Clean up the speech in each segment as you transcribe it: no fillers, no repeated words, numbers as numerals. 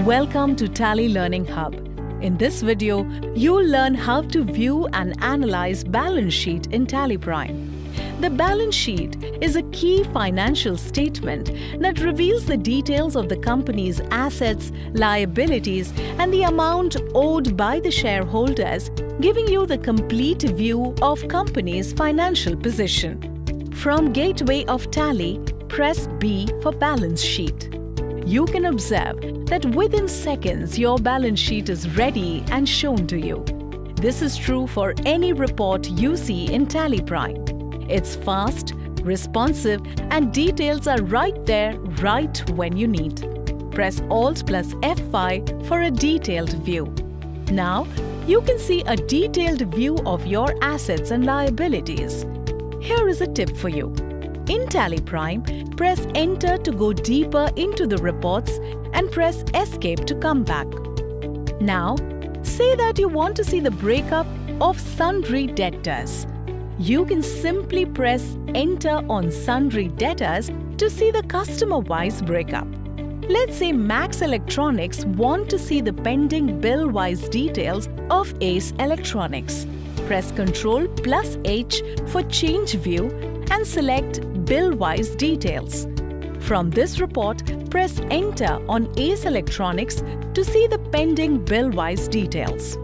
Welcome to Tally Learning Hub. In this video, you'll learn how to view and analyze balance sheet in Tally Prime. The balance sheet is a key financial statement that reveals the details of the company's assets, liabilities, and the amount owed by the shareholders, giving you the complete view of company's financial position. From Gateway of Tally, press B for balance sheet. You can observe that within seconds your balance sheet is ready and shown to you. This is true for any report you see in Tally Prime. It's fast, responsive, and details are right there right when you need. Press Alt plus F5 for a detailed view. Now, you can see a detailed view of your assets and liabilities. Here is a tip for you. In Tally Prime, press Enter to go deeper into the reports and press Escape to come back. Now, say that you want to see the breakup of sundry debtors. You can simply press Enter on sundry debtors to see the customer-wise breakup. Let's say Max Electronics want to see the pending bill-wise details of Ace Electronics. Press Ctrl plus H for Change View and select Bill-wise details. From this report, press Enter on Ace Electronics to see the pending bill-wise details.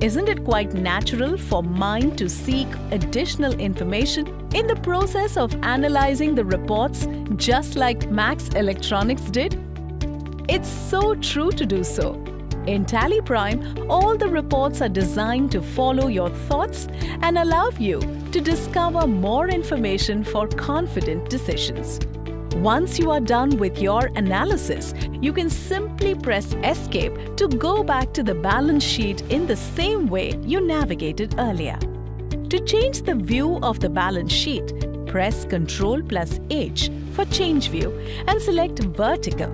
Isn't it quite natural for mind to seek additional information in the process of analyzing the reports just like Max Electronics did? It's so true to do so. In Tally Prime, all the reports are designed to follow your thoughts and allow you to discover more information for confident decisions. Once you are done with your analysis, you can simply press Escape to go back to the balance sheet in the same way you navigated earlier. To change the view of the balance sheet, press Ctrl plus H for Change View and select Vertical.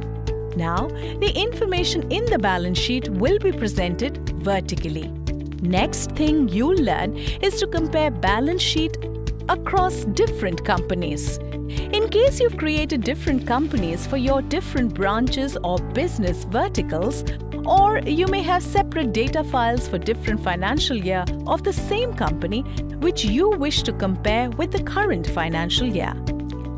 Now, the information in the balance sheet will be presented vertically. Next thing you'll learn is to compare balance sheet across different companies. In case you've created different companies for your different branches or business verticals, or you may have separate data files for different financial year of the same company which you wish to compare with the current financial year.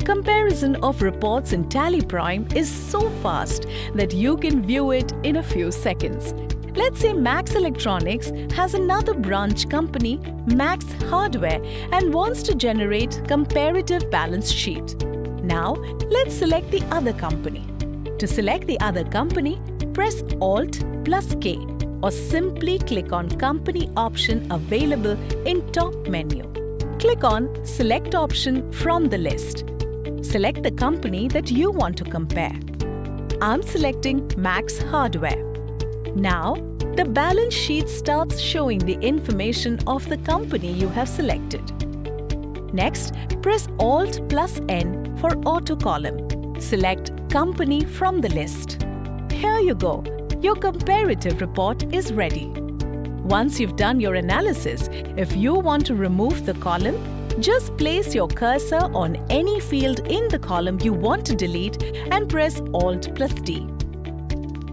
Comparison of reports in Tally Prime is so fast that you can view it in a few seconds. Let's say Max Electronics has another branch company, Max Hardware, and wants to generate comparative balance sheet. Now, let's select the other company. To select the other company, press Alt plus K or simply click on Company option available in top menu. Click on Select option from the list. Select the company that you want to compare. I'm selecting Max Hardware. Now, the balance sheet starts showing the information of the company you have selected. Next, press Alt plus N for Auto Column. Select Company from the list. Here you go. Your comparative report is ready. Once you've done your analysis, if you want to remove the column, just place your cursor on any field in the column you want to delete and press Alt plus D.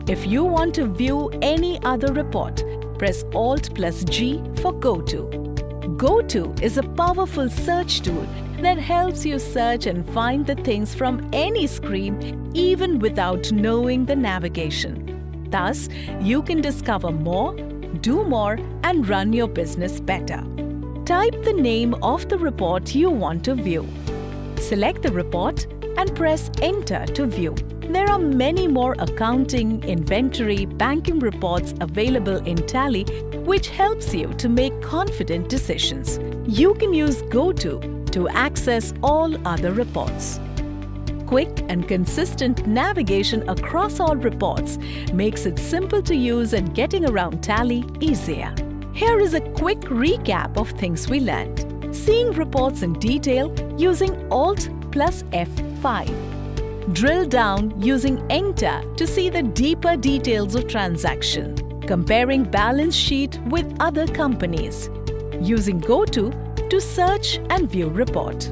If you want to view any other report, press Alt plus G for Go To. Go To is a powerful search tool that helps you search and find the things from any screen even without knowing the navigation. Thus, you can discover more, do more, and run your business better. Type the name of the report you want to view. Select the report and press Enter to view. There are many more accounting, inventory, banking reports available in Tally, which helps you to make confident decisions. You can use GoTo to access all other reports. Quick and consistent navigation across all reports makes it simple to use and getting around Tally easier. Here is a quick recap of things we learned. Seeing reports in detail using Alt plus F5. Drill down using Enter to see the deeper details of transaction. Comparing balance sheet with other companies. Using GoTo to search and view report.